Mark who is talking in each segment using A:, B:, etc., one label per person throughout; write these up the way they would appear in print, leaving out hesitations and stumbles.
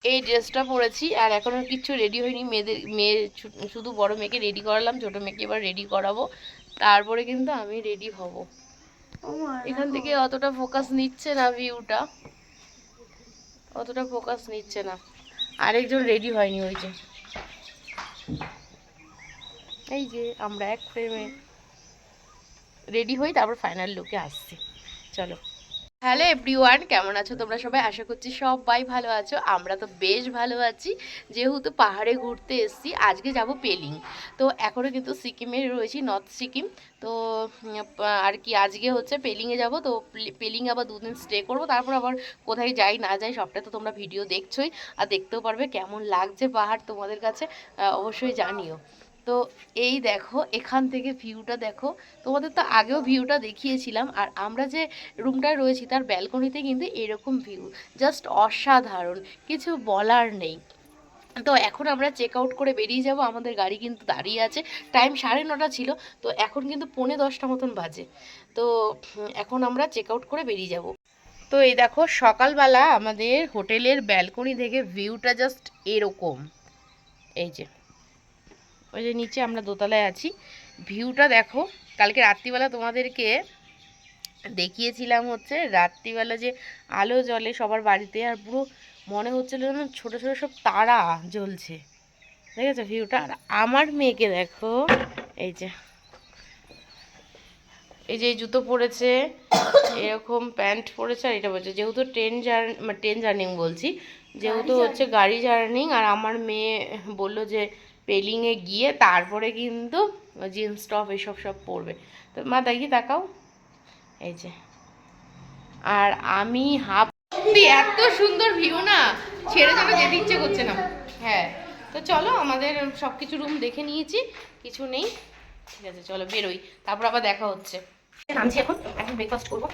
A: এই ড্রেসটা পরেছি আর এখনো কিচ্ছু রেডি হয়নি। মেয়ে শুধু বড় মেয়েকে রেডি করালাম, ছোট মেয়েকে এবার রেডি করাবো, তারপরে কিন্তু আমি রেডি হব। এখান থেকে অতটা ফোকাস নিচ্ছে না, ভিউটা অতটা ফোকাস নিচ্ছে না। আরেকজন রেডি হয়নি, ওই যে এই যে আমরা এক ফ্রেমে রেডি হই, তারপর ফাইনাল লুকে আসছি। চলো। হ্যালো এভরিওয়ান, কেমন আছো তোমরা সবাই? আশা করছি সবাই ভালো আছো। আমরা তো বেশ ভালো আছি, যেহেতু পাহাড়ে ঘুরতে এসেছি। আজকে যাব পেলিং। তো এখনও কিন্তু সিকিমে রয়েছি, নর্থ সিকিম। তো আর কি, আজকে হচ্ছে পেলিংয়ে যাব। তো পেলিংয়ে আবার 2 দিন স্টে করব, তারপর আবার কোথায় যাই না যাই সবটা তো তোমরা ভিডিও দেখছোই, আর দেখতেও পারবে। কেমন লাগছে পাহাড় তোমাদের কাছে অবশ্যই জানিও। তো এই দেখো, এখান থেকে ভিউটা দেখো। তোমাদের তো আগেও ভিউটা দেখিয়েছিলাম। আর আমরা যে রুমটায় রয়েছি তার ব্যালকনিতে কিন্তু এরকম ভিউ, জাস্ট অসাধারণ, কিছু বলার নেই। তো এখন আমরা চেক আউট করে বেরিয়ে যাব। আমাদের গাড়ি কিন্তু দাঁড়িয়ে আছে। টাইম 9:30 ছিল, তো এখন কিন্তু 9:45 মতন বাজে। তো এখন আমরা চেক আউট করে বেরিয়ে যাব। তো এই দেখো, সকালবেলা আমাদের হোটেলের ব্যালকনি থেকে ভিউটা জাস্ট এরকম। এই যে, ওই যে নিচে আমরা দোতলায় আছি, ভিউটা দেখো। কালকে রাত্রিবেলা তোমাদেরকে দেখিয়েছিলাম হচ্ছে রাত্রিবেলা যে আলো জ্বলে সবার বাড়িতে, আর পুরো মনে হচ্ছিল যেন ছোটো ছোটো সব তারা জ্বলছে। দেখেছো ভিউটা? আর আমার মেয়েকে দেখো, এই যে এই জুতো পরেছে, এরকম প্যান্ট পরেছে, আর এটা বলছে যেহেতু ট্রেন জার্নিং বলছি, যেহেতু হচ্ছে গাড়ি জার্নিং। আর আমার মেয়ে বললো যে পেলিংয়ে গিয়ে তারপরে কিন্তু জিন্স টপ এসব সব পরবে। তো মা দেখি, তাকাও, এই যে। আর আমি এত সুন্দর ভিউ না, ছেড়ে যাবে, যেতে ইচ্ছে করছে না। হ্যাঁ, তো চলো, আমাদের সব কিছু রুম দেখে নিয়েছি, কিছু নেই। ঠিক আছে, চলো বেরোই, তারপর আবার দেখা হচ্ছে। নামছি এখন, এখন ব্রেকফাস্ট করবো।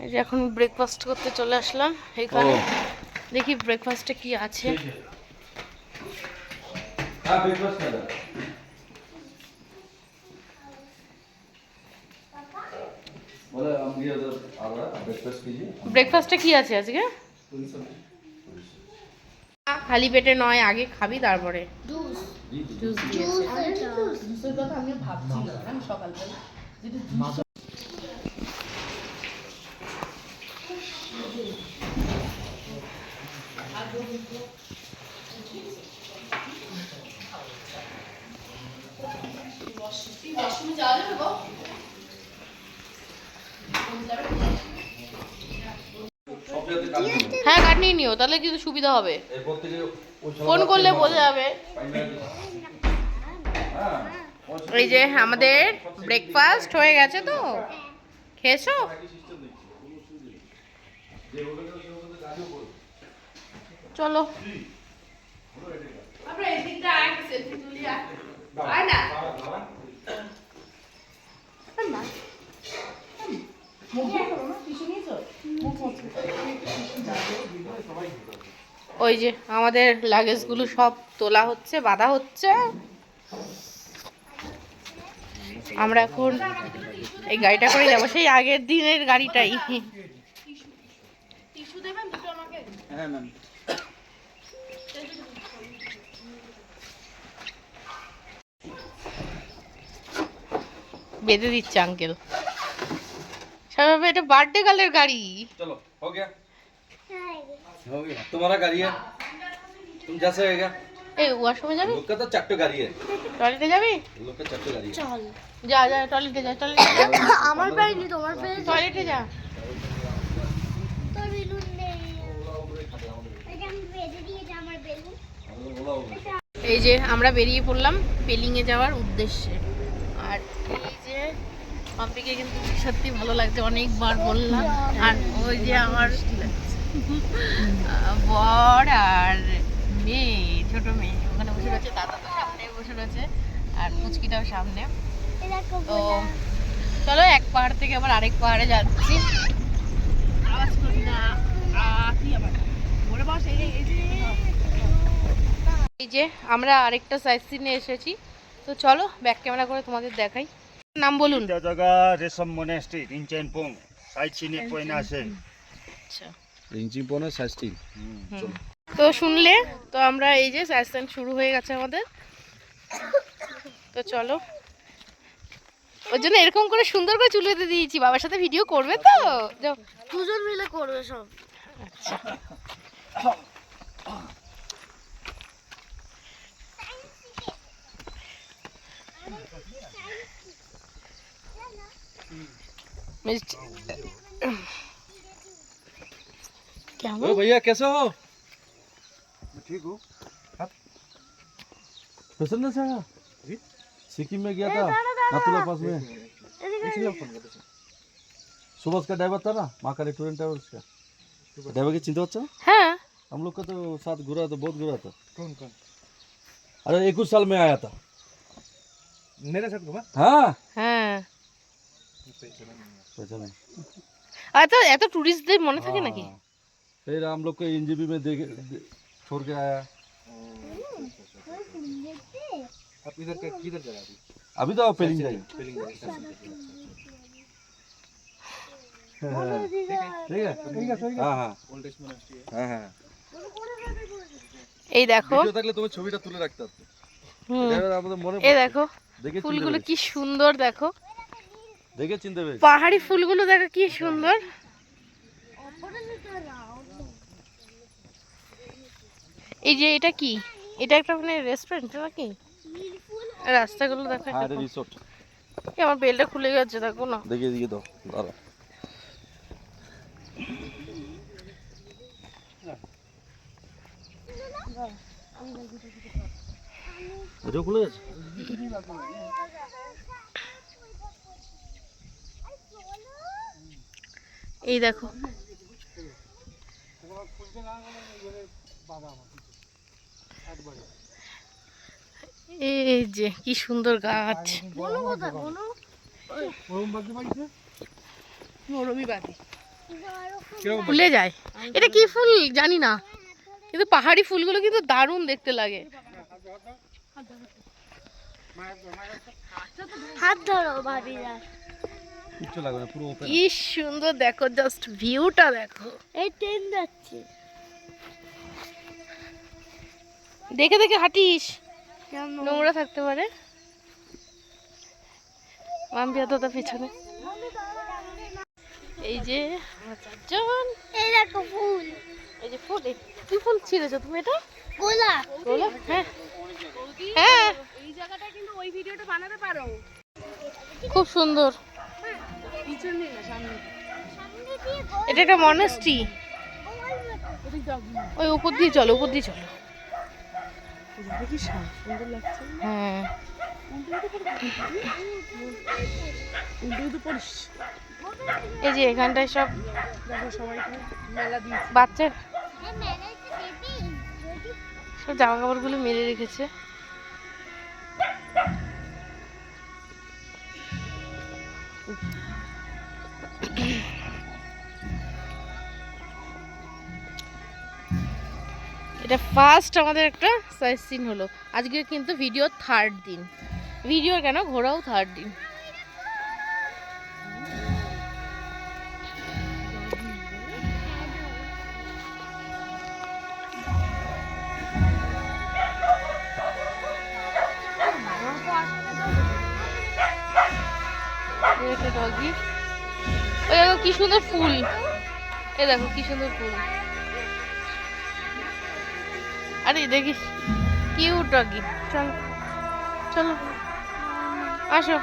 A: এই যে এখন ব্রেকফাস্ট করতে চলে আসলাম এখানে। দেখি ব্রেকফাস্টে কি আছে। ব্রেকফাস্টে কি আছে আজকে? খালি পেটে নয়, আগে খাবি তারপরে। জুস হ্যাঁ, কার্ড নিয়ে নিও, তাহলে কিন্তু সুবিধা হবে। ফোন করলে বোঝা যাবে। এই যে আমাদের ব্রেকফাস্ট হয়ে গেছে। তো খেয়েছো? চলো। ওই যে আমাদের লাগেজগুলো সব তোলা হচ্ছে, বাঁধা হচ্ছে। আমরা এখন এই গাড়িটা করে যাবো, সেই আগের দিনের গাড়িটাই। বেঁধে দিচ্ছে আঙ্কেল। সবাই, এটা বার্থডে গার্লের গাড়ি।
B: चलो हो गया हो गया तुम्हारा गाड़ी है तुम जा सकेगा
A: এই ওয়াশরুমে যাবি?
B: लोग का तो चट्टू गाड़ी है
A: টয়লেটে যাবি?
B: लोग का चट्टू गाड़ी है
C: চল
A: যা যা, টয়লেটে যা, টয়লেটে যা।
C: আমার পাইনি, তোমার পেয়ে
A: টয়লেটে যা।
C: তোর বেলুন নেই, এটা আমি বেঁধে দিয়েছি আমার বেলুন।
A: এই যে আমরা বেরিয়ে পড়লাম পেলিংয়ে যাওয়ার উদ্দেশ্যে। আর এই যে পাম্পিকে কিন্তু সত্যি ভালো লাগছে, অনেকবার বললাম। আর ওই যে আমার বর আর মেয়ে, ছোট মেয়ে ওখানে বসে রয়েছে, দাদা তো সামনে বসে রয়েছে, আর পুচকিটাও সামনে। তো চলো, এক পাহাড় থেকে আবার আরেক পাহাড়ে যাচ্ছি। আওয়াজ করি না, এই যে আমরা আরেকটা সাইট সিনে এসেছি। তো চলো ব্যাক ক্যামেরা করে তোমাদের দেখাই। নাম বলুন।
D: এটা জায়গা রেশম মনেস্ট্রি রিনচেনপং সাইড সিনে পয়না আছে।
A: আচ্ছা
B: রিঞ্চি পনে 60।
A: তো শুনলে তো আমরা এই যে সাইস্তান শুরু হয়ে গেছে আমাদের। তো চলো, ওর জন্য এরকম করে সুন্দর করে চুল বেঁধে দিয়েছি। বাবার সাথে ভিডিও করবে তো? যাও।
C: দুজন মিলে করবে সব।
A: আচ্ছা मिर्च क्या
B: ओ भैया कैसे हो?
D: ঠিক হো।
B: पसंद है जगह? सिक्किम में गया था नाथुला पास में। सुबह का ड्राइवर था ना, माँ का रेस्टोरेंट है उसका ड्राइवर की चिंता अच्छा।
A: हाँ
B: हम लोग का तो साथ घुरा था, बहुत घुरा था। कौन कौन? अरे 21 साल में आया था
D: मेरे साथ घुमा।
B: हाँ
A: हाँ
B: पहचाना।
A: আচ্ছা এত টুরিস্টদের মনে থাকে নাকি?
B: हाँ। फिर हम लोग को एनजीबी में छोड़ के आया।
D: आप इधर का किधर जा रहे
B: अभी तो पेलिंग जाए।
D: पेलिंग
B: ठीक है हाँ हाँ
D: ओल्ड एज मोनास्ट्री है।
B: हाँ हाँ
A: এই দেখো
B: ভিডিও থাকলে তুমি ছবিটা তুলে রাখতে পারতে।
A: হুম,
B: এটা আমাদের মনে
A: এই দেখো
B: দেখে
A: ফুলগুলো কি সুন্দর দেখো।
B: দেখে চিনতে পেরেছি।
A: পাহাড়ি ফুলগুলো দেখো কি সুন্দর। এই যে এটা কি? এটা একটা মানে রেস্টুরেন্ট নাকি? রাস্তাগুলো দেখো
B: হ্যাঁ
A: একটা।
B: এটা রিসোর্ট।
A: এই আমার বেলটা খুলে গেছে দেখো না।
B: দেখে দিয়ে দাও দাঁড়া। এটা খুলে গেছে।
A: এই দেখো এই যে কি সুন্দর গাছ। ফুলে যায়। এটা কি ফুল জানি না, কিন্তু পাহাড়ি ফুলগুলো কিন্তু দারুণ দেখতে লাগে।
C: হাত ধরো ভাবিরা।
B: কিচ্ছু লাগবে না, পুরো ওপেন।
A: কি সুন্দর দেখো, জাস্ট ভিউটা দেখো।
C: এই ট্রেন যাচ্ছে।
A: দেখে দেখে হাঁটিস,
C: কেন?
A: নোংরা থাকতে পারে। মাম্পিয়া তো তার পিছনে। এই যে আমার চারজন।
C: এই দেখো ফুল।
A: এই যে ফুল, কি ফুল ছিঁড়েছো তুমি? এটা
C: গোলাপ।
A: গোলাপ? হ্যাঁ হ্যাঁ
C: এই জায়গাটা কিন্তু ওই ভিডিওটা বানাতে পারো।
A: খুব সুন্দর।
C: পিছনে না সামনে। সামনে দিয়ে
A: এটা একটা মনাস্ট্রি। ওই উপর দিয়ে চলো, উপর দিয়ে চলো।
C: কি সুন্দর লাগছে।
A: হ্যাঁ এই যে এখানটায় সব বাচ্চা সব জামা কাপড়গুলো মেরে রেখেছে। এটা ফার্স্ট আমাদের একটা সাইট সিন হলো। আজকে কিন্তু ভিডিও থার্ড দিন। ভিডিও কেন, ঘোরাও থার্ড দিন। ডগি, ওই দেখো কি সুন্দর ফুল। এই দেখো কি সুন্দর ফুল। আরে দেখিস কিউট ডগি। চলো চলো আসো।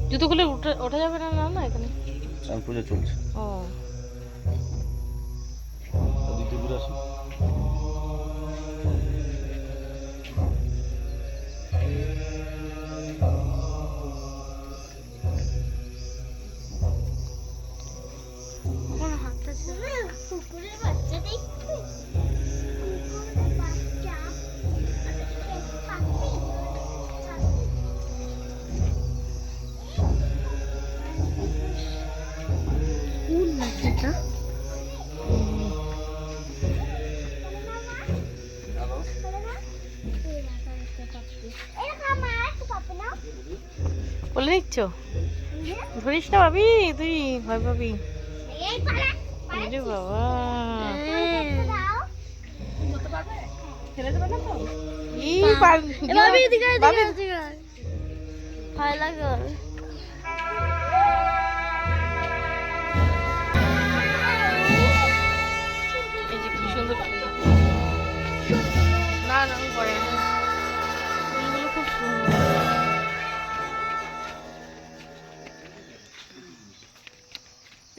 A: জুতো খুলে ওঠা যাবে না? না না এখানে
B: স্নান পুজো চলছে।
A: ও
B: দ্বিতীয় ঘুরে আসো।
C: কোন হাতটা ছিল? কুকুরের বাচ্চা দেখতে। কুকুরের বাচ্চা। কোন নাকি এটা? এরকম আমার একটু পাবে না
A: বলে দিচ্ছ? ধরিস না ভাবি, তুই ভয় পাবি।
C: এই পালা
A: আরে বাবা,
C: দাও
A: এই ভাবি
C: এদিকে ভয় লাগে
A: এই যে কি সুন্দর। না না পরে ফুলগুলো খুব সুন্দর।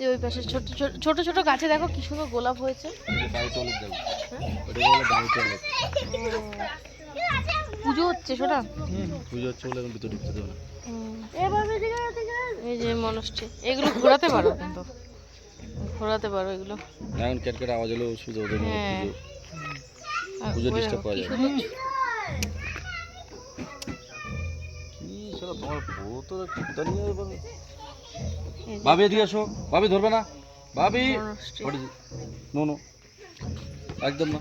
A: এই ওই পাশে ছোট ছোট ছোট ছোট গাছে দেখো কি সুন্দর গোলাপ হয়েছে। পুজো হচ্ছে সেটা
B: পুজো হচ্ছে বলে এখন ভিতরে ঢুকতে দেবো না।
A: এই যে মনষ্ঠী, এগুলো ঘোরাতে পারো কিন্তু, ঘোরাতে পারো এগুলো।
B: এখন ক্যাটকেট আওয়াজ হলেও অসুবিধা হতো না।
A: হ্যাঁ।
B: পুজো
A: ওই
B: ডিস্টার্ব
A: দেখো,
B: করা
A: কি
B: যায়
A: সুন্দর।
B: কি সেটা তোমার বউ তো দাঁড়িয়ে বলে
A: এই যে
B: ভাবি এদিকে এসো, ভাবি ধরবে না, ভাবি
A: মনষ্ঠী।
B: নো নো একদম না।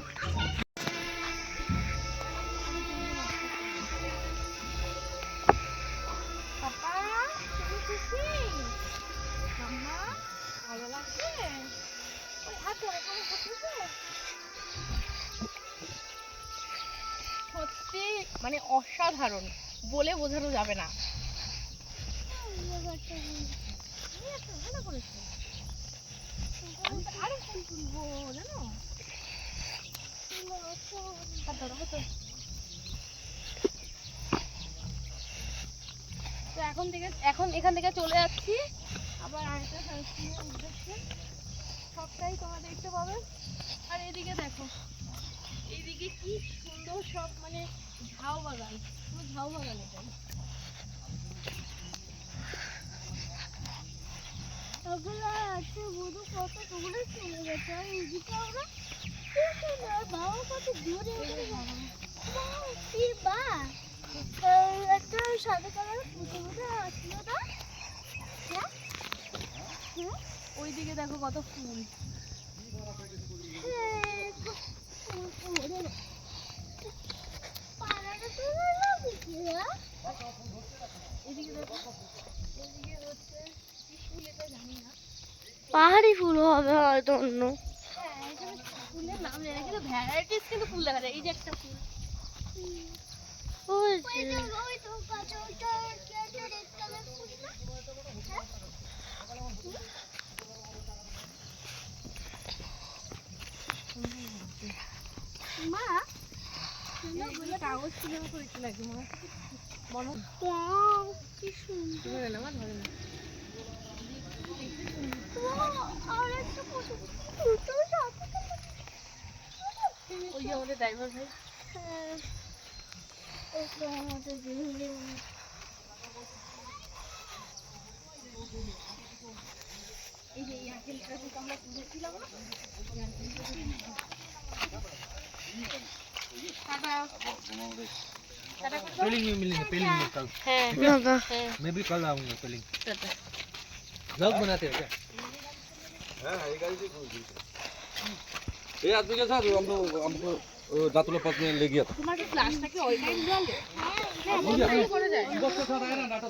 A: সত্যি মানে অসাধারণ, বলে বোঝানো যাবে না। আরো ফুল তুলবো জানো। তো এখন এখান থেকে চলে যাচ্ছি আবার আরেকটা সাইক্লিংয়ের উদ্দেশ্যে। সবটাই তোমরা দেখতে পাবে। আর এদিকে দেখো, এইদিকে কি সুন্দর সব মানে ঝাউ বাগান, পুরো ঝাউ বাগান এটাই।
C: ওগুলো আছে বুধু কত দূরে চলে গেছে আর এদিকে আমরা বাবা কত দূরে বা একটা সাদা কালার পুজো আসলো না।
A: ওইদিকে দেখো কত ফুল।
C: পাড়াটা তো ভালো বিক্রিয়া
A: এদিকে দেখো, এদিকে হচ্ছে কি ফুল এটা জানি না।
C: পাহাড়ি ফুল হবে হয়তো অন্য
A: হ্যাঁ, এখানে ফুলের নাম জানি না, কিন্তু ভ্যারাইটিস কিন্তু ফুল দেখা যায়। এই যে একটা ফুল,
C: ওই তো কাঁচা কেটে রেড কালার ফুল না মা
A: এইগুলো কাগজ ফুলের মতো দেখতে লাগে মনে হচ্ছে। মনে হচ্ছে
C: কি সুন্দর
A: ধরে না, মা ধরে না।
C: আর একটা ফটো
A: ওই যে আমাদের ড্রাইভার ভাই।
C: আমাদের
A: এই যে এই আঙ্কেলটার সাথে আমরা ঘুরেছিলাম না, টাটা। টাটা করে দাও।
B: पेलिंग में मिलेंगे, पेलिंग में कल।
A: হ্যাঁ হ্যাঁ,
B: मैं भी कल आऊंगा पेलिंग।
A: টাটা।
B: व्लॉग बनाते हैं क्या? हाँ ये गाड़ी से खोल दी। ये आदमी के साथ हमको दातुला पास में ले गया था।
A: তোমার কি ক্লাসটা কি ওই টাইম জলে? হ্যাঁ, বন্ধ করে যায়।
B: बस के साथ आया ना डाटा।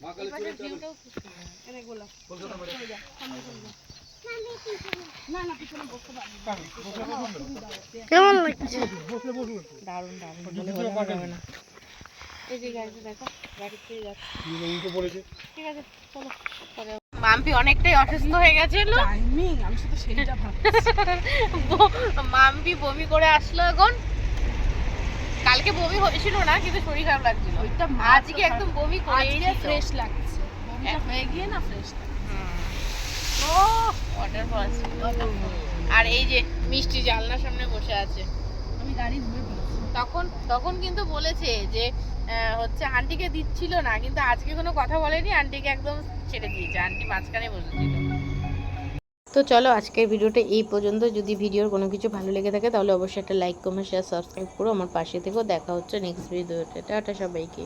B: मां कल
A: পাশের ভিউটাও খুব সুন্দর। এনে গোলাপ।
B: कोलकाता में।
A: না না, পিছনে বসতে পারবি না।
C: কেমন লাগছে
A: দারুণ দারুণ, বলে বোঝানো যাবে না। এই যে গাড়িতে দেখো, গাড়িতে যাচ্ছে। ঠিক আছে, চলো পরে। মাম্পি অনেকটাই অসুস্থ হয়ে গেছিল।
E: আমি শুধু সেইটা ভাবছি।
A: মাম্পি বমি করে আসলো এখন। কালকে বমি হয়েছিল না, কিন্তু শরীর খারাপ লাগছিল।
E: ওইটা
A: আজকে একদম বমি করে
E: আজকে ফ্রেশ লাগছে, বমিটা হয়ে গিয়ে না ফ্রেশ লাগছে।
A: ও ওয়াটারফল। আর এই যে মিষ্টি জানলার সামনে বসে আছে।
E: আমি গাড়ি ধরে ফেলছি।
A: তখন কিন্তু বলেছে যে হচ্ছে আন্টিকে দিচ্ছিল না, কিন্তু আজকে কোনো কথা বলেনি, আন্টিকে একদম ছেড়ে দিয়েছে। আন্টি মাঝখানে বসেছিল। তো চলো আজকের ভিডিওটা এই পর্যন্ত। যদি ভিডিওর কোনো কিছু ভালো লেগে থাকে তাহলে অবশ্যই একটা লাইক কমেন্ট শেয়ার সাবস্ক্রাইব করো। আমার পাশে থেকেও। দেখা হচ্ছে নেক্সট ভিডিওতে। টাটা সবাইকে।